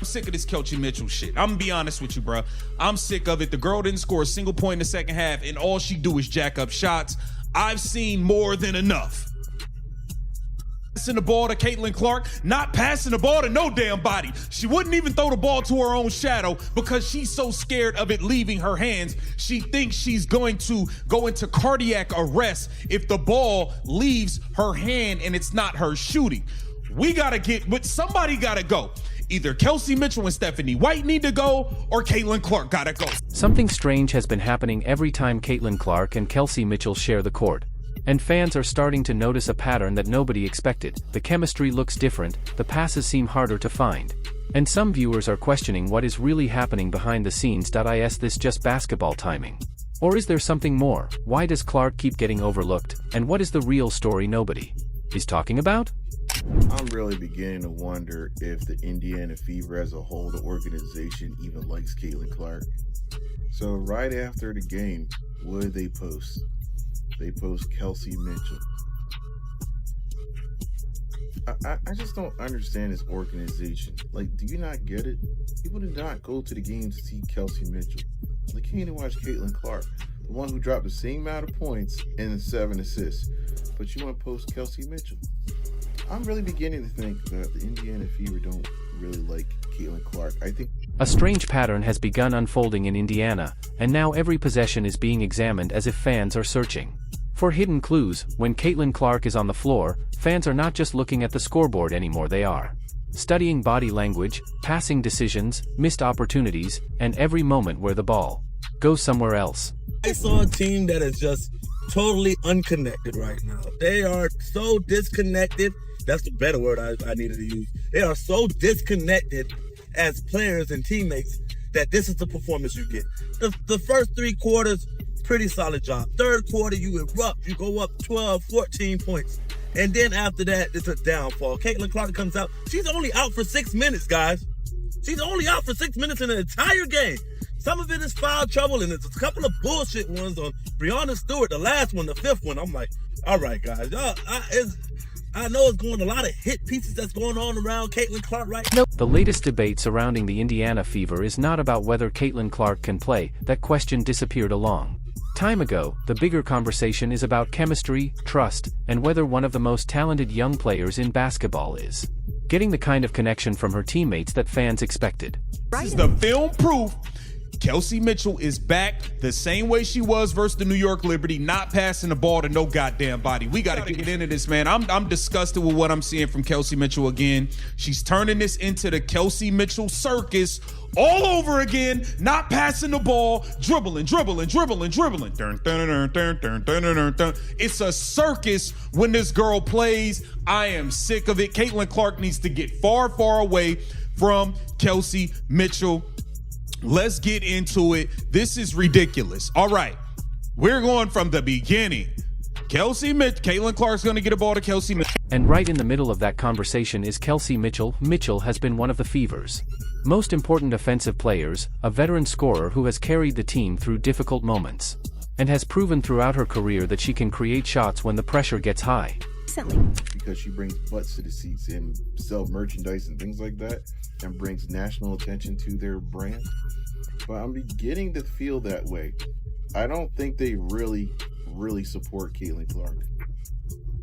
sick of this Kelsey Mitchell shit. I'm gonna be honest with you, bro. I'm sick of it. The girl didn't score a single point in the second half, and all she do is jack up shots. I've seen more than enough. Passing the ball to Caitlin Clark, not passing the ball to no damn body. She wouldn't even throw the ball to her own shadow because she's so scared of it leaving her hands. She thinks she's going to go into cardiac arrest if the ball leaves her hand and it's not her shooting. We gotta but somebody gotta go. Either Kelsey Mitchell and Stephanie White need to go, or Caitlin Clark gotta go. Something strange has been happening every time Caitlin Clark and Kelsey Mitchell share the court. And fans are starting to notice a pattern that nobody expected. The chemistry looks different, the passes seem harder to find. And some viewers are questioning what is really happening behind the scenes. Is this just basketball timing? Or is there something more? Why does Clark keep getting overlooked? And what is the real story nobody is talking about? I'm really beginning to wonder if the Indiana Fever as a whole, the organization, even likes Caitlin Clark. So right after the game, what did they post? They post Kelsey Mitchell. I just don't understand this organization. Like, do you not get it? People do not go to the game to see Kelsey Mitchell. They came to watch Caitlin Clark, the one who dropped the same amount of points and 7 assists. But you want to post Kelsey Mitchell. I'm really beginning to think that the Indiana Fever don't really like Caitlin Clark. I think a strange pattern has begun unfolding in Indiana, and now every possession is being examined as if fans are searching for hidden clues. When Caitlin Clark is on the floor, fans are not just looking at the scoreboard anymore, they are studying body language, passing decisions, missed opportunities, and every moment where the ball goes somewhere else. I saw a team that is just totally unconnected right now. They are so disconnected. That's the better word I needed to use. They are so disconnected as players and teammates that this is the performance you get. The first 3 quarters, pretty solid job. Third quarter, you erupt. You go up 12, 14 points. And then after that, it's a downfall. Caitlin Clark comes out. She's only out for 6 minutes, guys. She's only out for 6 minutes in the entire game. Some of it is foul trouble, and it's a couple of bullshit ones on Breonna Stewart, the last one, the 5th one. I'm like, all right, guys. I know it's going a lot of hit pieces that's going on around Caitlin Clark right now. The latest debate surrounding the Indiana Fever is not about whether Caitlin Clark can play. That question disappeared a long time ago. The bigger conversation is about chemistry, trust, and whether one of the most talented young players in basketball is getting the kind of connection from her teammates that fans expected. This is the film proof. Kelsey Mitchell is back the same way she was versus the New York Liberty, not passing the ball to no goddamn body. We got to get into this, man. I'm disgusted with what I'm seeing from Kelsey Mitchell again. She's turning this into the Kelsey Mitchell circus all over again, not passing the ball, dribbling. It's a circus when this girl plays. I am sick of it. Caitlin Clark needs to get far, far away from Kelsey Mitchell. Let's get into it. This is ridiculous. All right, we're going from the beginning. Caitlin Clark's going to get a ball to Kelsey Mitchell. And right in the middle of that conversation is Kelsey Mitchell. Mitchell has been one of the Fever's most important offensive players, a veteran scorer who has carried the team through difficult moments, and has proven throughout her career that she can create shots when the pressure gets high. Because she brings butts to the seats and sell merchandise and things like that, and brings national attention to their brand. But I'm beginning to feel that way. I don't think they really support Caitlin Clark.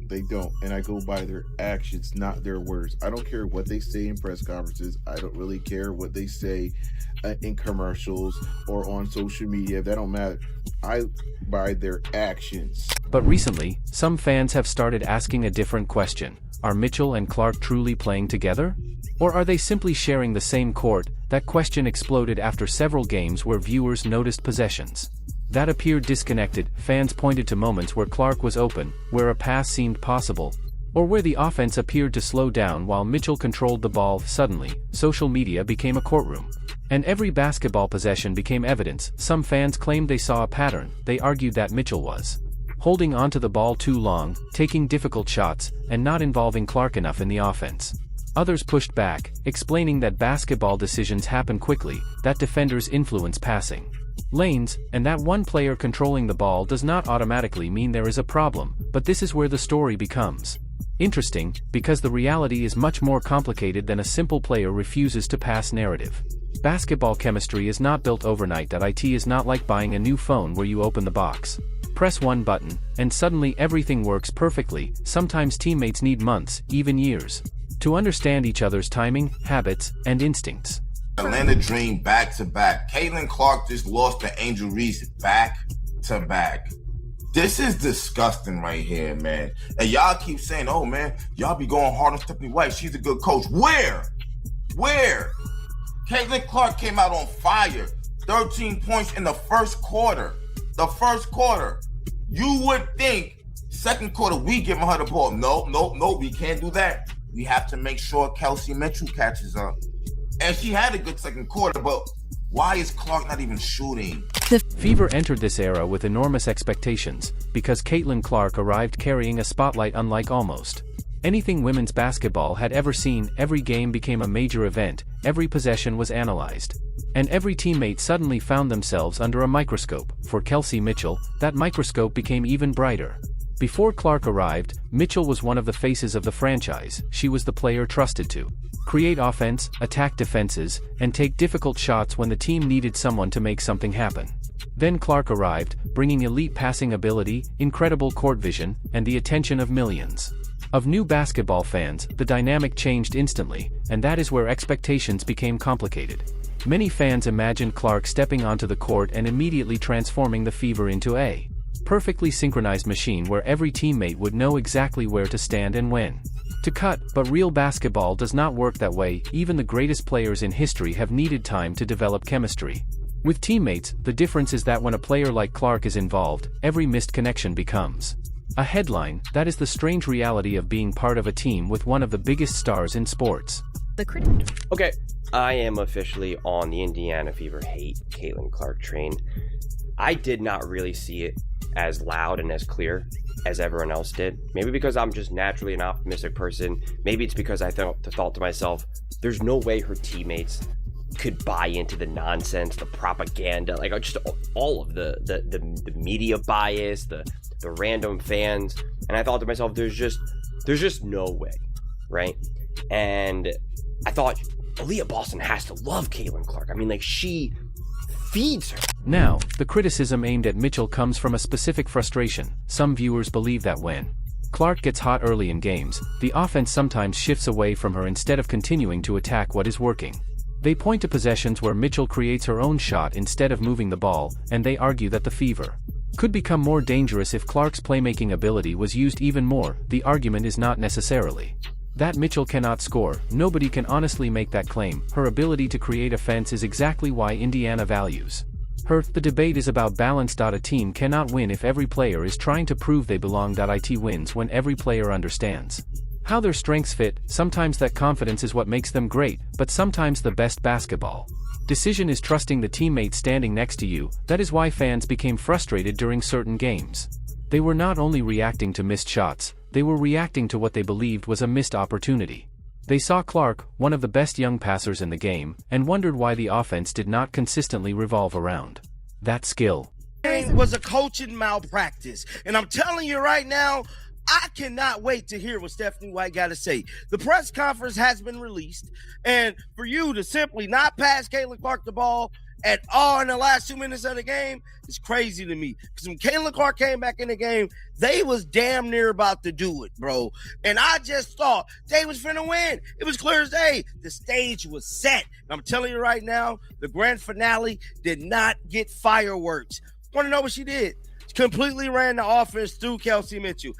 They don't, and I go by their actions, not their words. I don't care what they say in press conferences. I don't really care what they say in commercials or on social media. That don't matter. I by their actions. But recently, some fans have started asking a different question. Are Mitchell and Clark truly playing together? Or are they simply sharing the same court? That question exploded after several games where viewers noticed possessions that appeared disconnected. Fans pointed to moments where Clark was open, where a pass seemed possible, or where the offense appeared to slow down while Mitchell controlled the ball. Suddenly, social media became a courtroom, and every basketball possession became evidence. Some fans claimed they saw a pattern. They argued that Mitchell was holding onto the ball too long, taking difficult shots, and not involving Clark enough in the offense. Others pushed back, explaining that basketball decisions happen quickly, that defenders influence passing lanes, and that one player controlling the ball does not automatically mean there is a problem. But this is where the story becomes Interesting, because the reality is much more complicated than a simple player refuses to pass narrative. Basketball chemistry is not built overnight. It is not like buying a new phone where you open the box, press one button, and suddenly everything works perfectly. Sometimes teammates need months, even years, to understand each other's timing, habits, and instincts. Atlanta Dream back-to-back. Caitlin Clark just lost to Angel Reese back-to-back. This is disgusting right here, man. And y'all keep saying, oh, man, y'all be going hard on Stephanie White. She's a good coach. Where? Caitlin Clark came out on fire. 13 points in the first quarter. You would think second quarter we giving her the ball. No, we can't do that. We have to make sure Kelsey Mitchell catches up. And she had a good second quarter, but why is Clark not even shooting? Fever entered this era with enormous expectations, because Caitlin Clark arrived carrying a spotlight unlike almost anything women's basketball had ever seen. Every game became a major event, every possession was analyzed, and every teammate suddenly found themselves under a microscope. For Kelsey Mitchell, that microscope became even brighter. Before Clark arrived, Mitchell was one of the faces of the franchise. She was the player trusted to create offense, attack defenses, and take difficult shots when the team needed someone to make something happen. Then Clark arrived, bringing elite passing ability, incredible court vision, and the attention of millions of new basketball fans. The dynamic changed instantly, and that is where expectations became complicated. Many fans imagined Clark stepping onto the court and immediately transforming the Fever into a perfectly synchronized machine where every teammate would know exactly where to stand and when to cut. But real basketball does not work that way. Even the greatest players in history have needed time to develop chemistry with teammates. The difference is that when a player like Clark is involved, every missed connection becomes a headline. That is the strange reality of being part of a team with one of the biggest stars in sports. Okay, I am officially on the Indiana Fever hate Caitlin Clark train. I did not really see it as loud and as clear as everyone else did. Maybe because I'm just naturally an optimistic person. Maybe it's because I thought to myself, there's no way her teammates could buy into the nonsense, the propaganda, like just all of the media bias, the random fans. And I thought to myself, there's just no way, right? And I thought, Aaliyah Boston has to love Caitlin Clark. I mean, like, she feeds her. Now, the criticism aimed at Mitchell comes from a specific frustration. Some viewers believe that when Clark gets hot early in games, the offense sometimes shifts away from her instead of continuing to attack what is working. They point to possessions where Mitchell creates her own shot instead of moving the ball, and they argue that the Fever could become more dangerous if Clark's playmaking ability was used even more. The argument is not necessarily that Mitchell cannot score. Nobody can honestly make that claim. Her ability to create offense is exactly why Indiana values her. The debate is about balance. A team cannot win if every player is trying to prove they belong. It wins when every player understands how their strengths fit. Sometimes that confidence is what makes them great, but sometimes the best basketball decision is trusting the teammate standing next to you. That is why fans became frustrated during certain games. They were not only reacting to missed shots, they were reacting to what they believed was a missed opportunity. They saw Clark, one of the best young passers in the game, and wondered why the offense did not consistently revolve around that skill. It was a coaching malpractice, and I'm telling you right now, I cannot wait to hear what Stephanie White got to say. The press conference has been released, and for you to simply not pass Caitlin Clark the ball at all in the last 2 minutes of the game is crazy to me. Because when Caitlin Clark came back in the game, they was damn near about to do it, bro. And I just thought they was finna win. It was clear as day. The stage was set. And I'm telling you right now, the grand finale did not get fireworks. Want to know what she did? Completely ran the offense through Kelsey Mitchell.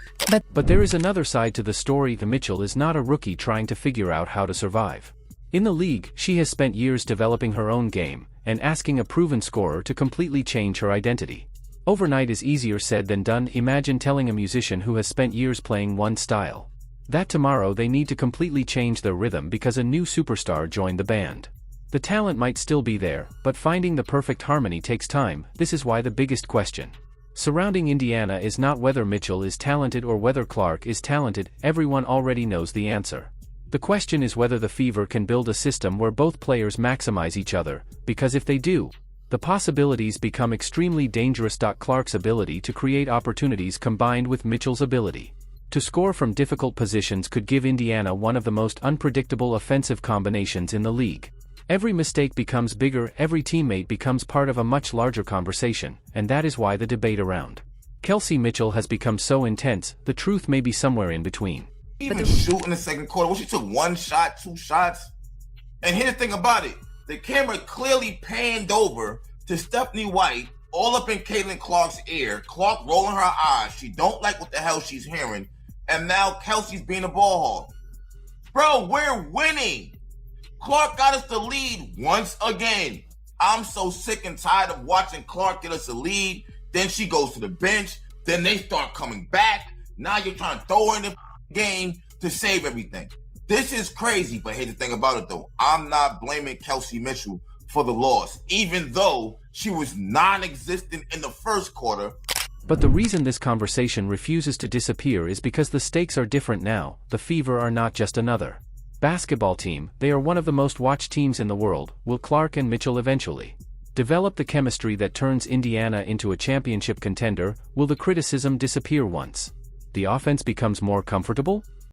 But there is another side to the story. The Mitchell is not a rookie trying to figure out how to survive. In the league, she has spent years developing her own game, and asking a proven scorer to completely change her identity overnight is easier said than done. Imagine telling a musician who has spent years playing one style that tomorrow they need to completely change their rhythm because a new superstar joined the band. The talent might still be there, but finding the perfect harmony takes time. This is why the biggest question surrounding Indiana is not whether Mitchell is talented or whether Clark is talented. Everyone already knows the answer. The question is whether the Fever can build a system where both players maximize each other, because if they do, the possibilities become extremely dangerous. Clark's ability to create opportunities combined with Mitchell's ability To score from difficult positions could give Indiana one of the most unpredictable offensive combinations in the league. Every mistake becomes bigger, every teammate becomes part of a much larger conversation, and that is why the debate around Kelsey Mitchell has become so intense. The truth may be somewhere in between. Even shoot in the second quarter. Well, she took 1 shot, 2 shots. And here's the thing about it. The camera clearly panned over to Stephanie White, all up in Caitlin Clark's ear. Clark rolling her eyes. She don't like what the hell she's hearing. And now Kelsey's being a ball hog. Bro, we're winning. Clark got us the lead once again. I'm so sick and tired of watching Clark get us a lead. Then she goes to the bench. Then they start coming back. Now you're trying to throw her in the game to save everything. This is crazy, but here's the thing about it though. I'm not blaming Kelsey Mitchell for the loss, even though she was non-existent in the first quarter. But the reason this conversation refuses to disappear is because the stakes are different now. The Fever are not just another basketball team, they are one of the most watched teams in the world. Will Clark and Mitchell eventually develop the chemistry that turns Indiana into a championship contender? Will the criticism disappear once the offense becomes more comfortable?